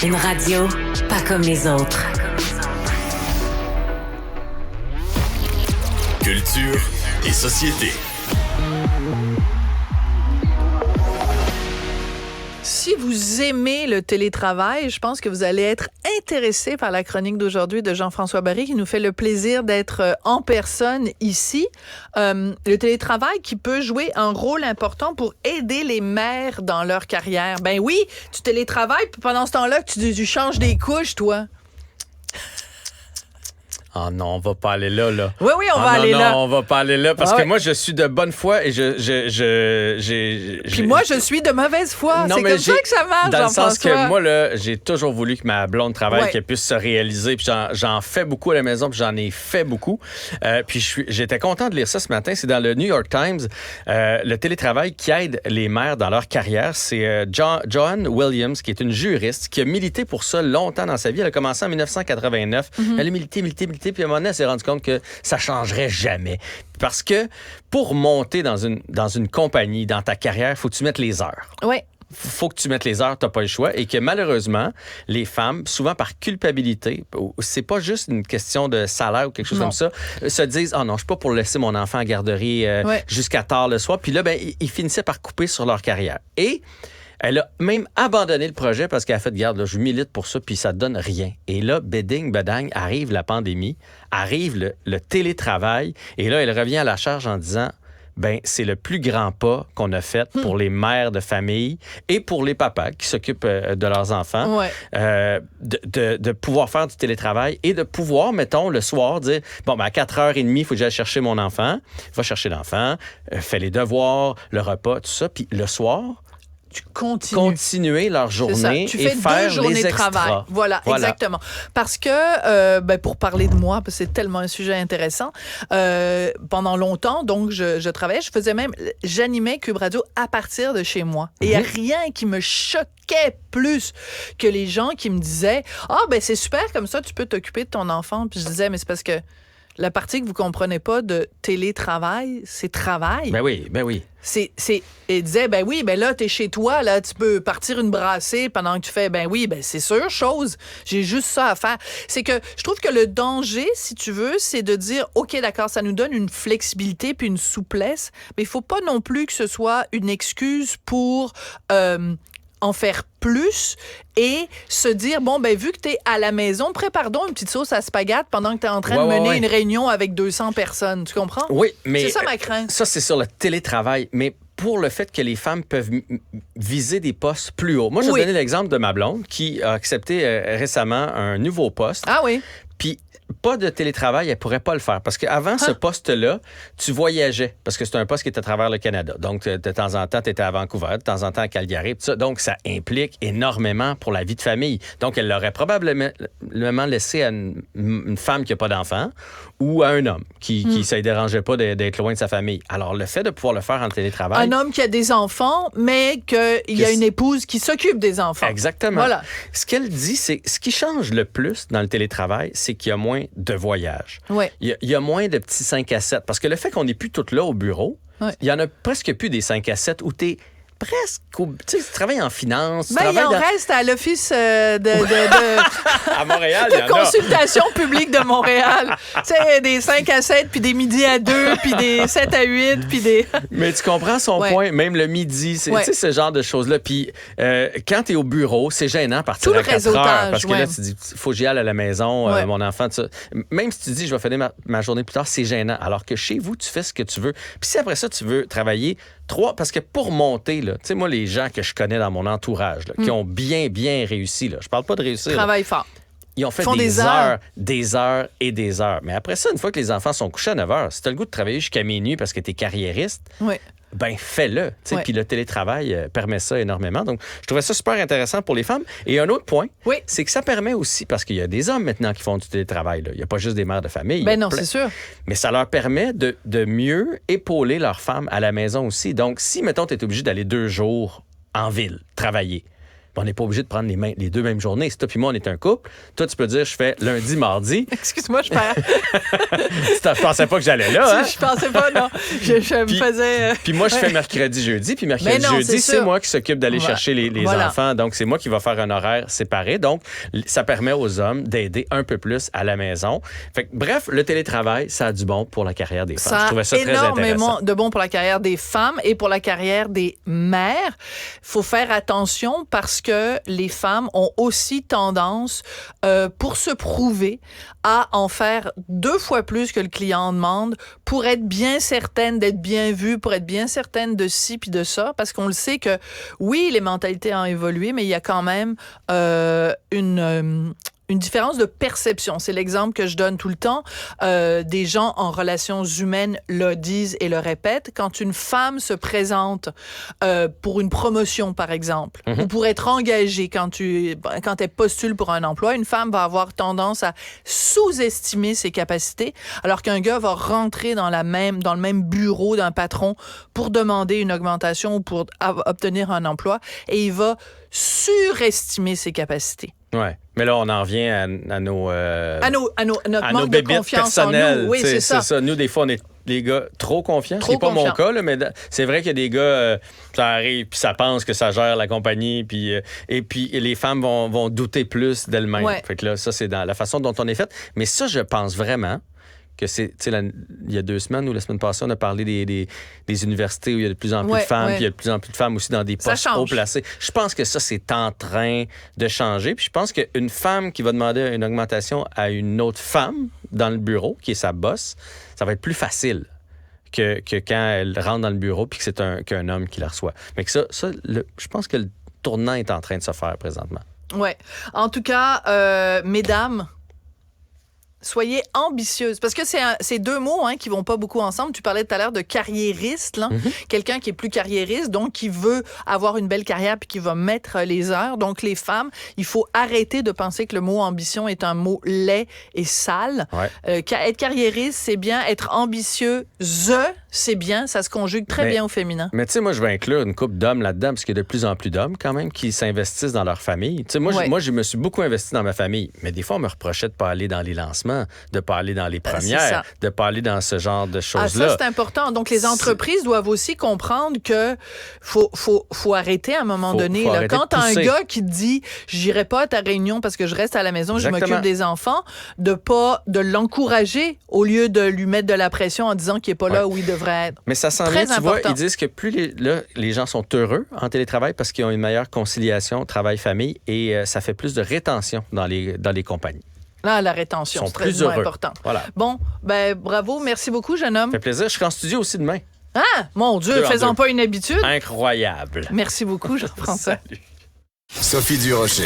Une radio pas comme les autres. Culture et société. Si vous aimez le télétravail, je pense que vous allez être intéressé par la chronique d'aujourd'hui de Jean-François Barry qui nous fait le plaisir d'être en personne ici. Le télétravail qui peut jouer un rôle important pour aider les mères dans leur carrière. Ben oui, tu télétravailles, puis pendant ce temps-là, tu changes des couches, toi. Ah non, on va pas aller là. Oui, on va aller là. Non, on va pas aller là parce que moi, je suis de bonne foi et Puis moi, je suis de mauvaise foi. C'est comme ça que ça marche, dans le sens Jean-François. que moi, là, j'ai toujours voulu que ma blonde travaille, qu'elle puisse se réaliser. Puis j'en fais beaucoup à la maison, puis j'en ai fait beaucoup. Puis j'étais content de lire ça ce matin. C'est dans le New York Times, le télétravail qui aide les mères dans leur carrière. C'est Joanne Williams, qui est une juriste, qui a milité pour ça longtemps dans sa vie. Elle a commencé en 1989. Elle a milité, puis à un moment donné, elle s'est rendue compte que ça changerait jamais. Parce que pour monter dans une compagnie, dans ta carrière, il faut que tu mettes les heures. Oui. Faut que tu mettes les heures, t'as pas le choix. Et que malheureusement, les femmes, souvent par culpabilité, c'est pas juste une question de salaire ou quelque chose comme ça, se disent « Ah non, je suis pas pour laisser mon enfant à garderie jusqu'à tard le soir. » Puis là, ils finissaient par couper sur leur carrière. Et elle a même abandonné le projet parce qu'elle a fait, garde, là, je milite pour ça, puis ça donne rien. Et là, beding, bedang, arrive la pandémie, arrive le télétravail, et là, elle revient à la charge en disant, c'est le plus grand pas qu'on a fait pour les mères de famille et pour les papas qui s'occupent de leurs enfants, de pouvoir faire du télétravail et de pouvoir, mettons, le soir, dire, à 4h30, il faut que j'aille chercher mon enfant, va chercher l'enfant, fait les devoirs, le repas, tout ça, puis le soir, tu continuer leur journée tu fais et faire 2 journées les de extras. travail. Voilà, exactement. Parce que, pour parler de moi, parce que c'est tellement un sujet intéressant, pendant longtemps, donc, je travaillais, j'animais Cube Radio à partir de chez moi. Et il n'y a rien qui me choquait plus que les gens qui me disaient « c'est super, comme ça, tu peux t'occuper de ton enfant. » Puis je disais « Mais c'est parce que la partie que vous comprenez pas de télétravail, c'est travail. » Ben oui. Il disait, là, t'es chez toi, là, tu peux partir une brassée pendant que tu fais, c'est sûr, chose. J'ai juste ça à faire. C'est que je trouve que le danger, si tu veux, c'est de dire, OK, d'accord, ça nous donne une flexibilité puis une souplesse, mais il faut pas non plus que ce soit une excuse pour en faire plus et se dire, vu que t'es à la maison, prépare donc une petite sauce à spaghettes pendant que t'es en train de mener une réunion avec 200 personnes. Tu comprends? Oui, mais... C'est ça ma crainte. Ça, c'est sur le télétravail, mais pour le fait que les femmes peuvent viser des postes plus hauts. Moi, je vais donner l'exemple de ma blonde qui a accepté récemment un nouveau poste. Ah oui? Puis, pas de télétravail, elle pourrait pas le faire. Parce qu'avant ce poste-là, tu voyageais. Parce que c'est un poste qui est à travers le Canada. Donc, de temps en temps, tu étais à Vancouver, de temps en temps à Calgary. Tout ça. Donc, ça implique énormément pour la vie de famille. Donc, elle l'aurait probablement laissé à une femme qui n'a pas d'enfant ou à un homme qui ça ne dérangeait pas d'être loin de sa famille. Alors, le fait de pouvoir le faire en télétravail... Un homme qui a des enfants, mais qu'il y a une épouse qui s'occupe des enfants. Exactement. Voilà. Ce qu'elle dit, c'est ce qui change le plus dans le télétravail, c'est qu'il y a moins de voyages. Ouais. Il y a moins de petits 5 à 7. Parce que le fait qu'on n'est plus toutes là au bureau, il y en a presque plus des 5 à 7 où tu es presque... Tu travailles en finance. Il en reste à l'office à Montréal, il y en a. de consultation publique de Montréal. Tu sais, des 5 à 7, puis des midi à 2, puis des 7 à 8, puis des... Mais tu comprends son point, même le midi, c'est ce genre de choses-là. Puis quand tu es au bureau, c'est gênant partir à 4 heures. Parce que là, tu dis, faut que j'y aille à la maison, mon enfant, tout ça. Même si tu dis, je vais finir ma journée plus tard, c'est gênant. Alors que chez vous, tu fais ce que tu veux. Puis si après ça, tu veux travailler 3, parce que pour monter, tu sais, moi, les gens que je connais dans mon entourage, là, qui ont bien réussi, là, je parle pas de réussir. Travaillent fort. Ils ont fait des heures et des heures. Mais après ça, une fois que les enfants sont couchés à 9 heures, si tu as le goût de travailler jusqu'à minuit parce que tu es carriériste, fais-le. Puis le télétravail permet ça énormément. Donc, je trouvais ça super intéressant pour les femmes. Et un autre point, c'est que ça permet aussi, parce qu'il y a des hommes maintenant qui font du télétravail. Là. Il n'y a pas juste des mères de famille. C'est sûr. Mais ça leur permet de mieux épauler leurs femmes à la maison aussi. Donc, si, mettons, tu es obligé d'aller 2 jours en ville travailler, On n'est pas obligé de prendre les 2 mêmes journées. Si toi puis moi, on est un couple, toi, tu peux dire, je fais lundi, mardi. Excuse-moi, je perds. Je pensais pas que j'allais là, hein? Je pensais pas, non. Je me faisais... Puis moi, je fais mercredi, jeudi. Puis mercredi, jeudi, c'est moi qui s'occupe d'aller chercher les enfants. Donc, c'est moi qui va faire un horaire séparé. Donc, ça permet aux hommes d'aider un peu plus à la maison. Fait que, bref, le télétravail, ça a du bon pour la carrière des femmes. Je trouvais ça très intéressant. Énormément de bon pour la carrière des femmes et pour la carrière des mères. Il faut faire attention parce que les femmes ont aussi tendance, pour se prouver, à en faire 2 fois plus que le client en demande pour être bien certaine d'être bien vue, pour être bien certaine de ci puis de ça, parce qu'on le sait que, oui, les mentalités ont évolué, mais il y a quand même une différence de perception. C'est l'exemple que je donne tout le temps. Des gens en relations humaines le disent et le répètent. Quand une femme se présente pour une promotion, par exemple, ou pour être engagée quand elle postule pour un emploi, une femme va avoir tendance à sous-estimer ses capacités, alors qu'un gars va rentrer dans le même bureau d'un patron pour demander une augmentation ou pour obtenir un emploi, et il va surestimer ses capacités. Ouais. Mais là, on en revient à notre manque de bébites confiance personnelles. en nous. Oui, c'est ça. Nous, des fois, on est des gars trop confiants. C'est pas mon cas, là, mais c'est vrai qu'il y a des gars, ça arrive, puis ça pense que ça gère la compagnie, puis et puis les femmes vont douter plus d'elles-mêmes. Ouais. Fait que là, ça, c'est dans la façon dont on est fait. Mais ça, je pense vraiment que c'est, il y a 2 semaines ou la semaine passée, on a parlé des universités où il y a de plus en plus de femmes, puis il y a de plus en plus de femmes aussi dans des postes haut placés. Je pense que ça, c'est en train de changer. Puis je pense qu'une femme qui va demander une augmentation à une autre femme dans le bureau, qui est sa boss, ça va être plus facile que quand elle rentre dans le bureau puis que c'est qu'un homme qui la reçoit. Mais que je pense que le tournant est en train de se faire présentement. Ouais. En tout cas, mesdames, soyez ambitieuses. Parce que c'est 2 mots qui vont pas beaucoup ensemble. Tu parlais tout à l'heure de carriériste, là. Quelqu'un qui est plus carriériste, donc qui veut avoir une belle carrière puis qui va mettre les heures. Donc, les femmes, il faut arrêter de penser que le mot ambition est un mot laid et sale. Ouais. Être carriériste, c'est bien. Être ambitieuse, c'est bien. Ça se conjugue très bien au féminin. Mais tu sais, moi, je vais inclure une couple d'hommes là-dedans parce qu'il y a de plus en plus d'hommes, quand même, qui s'investissent dans leur famille. Tu sais, moi, je me suis beaucoup investi dans ma famille. Mais des fois, on me reprochait de pas aller dans les lancements, de pas aller dans les premières, de pas aller dans ce genre de choses-là. Ça, c'est important. Donc, les entreprises doivent aussi comprendre que faut arrêter à un moment donné. Là. Quand t'as un gars qui te dit « J'irai pas à ta réunion parce que je reste à la maison, je m'occupe des enfants », de l'encourager au lieu de lui mettre de la pression en disant qu'il est pas là où il devrait être. Mais ça s'en vient, tu vois, ils disent que plus les gens sont heureux en télétravail parce qu'ils ont une meilleure conciliation travail-famille et ça fait plus de rétention dans les compagnies. Là, la rétention, c'est très important. Voilà. Bon, bravo, merci beaucoup, jeune homme. Ça fait plaisir. Je serai en studio aussi demain. Ah, mon Dieu, faisons pas une habitude. Incroyable. Merci beaucoup, Jean-François. Sophie Durocher.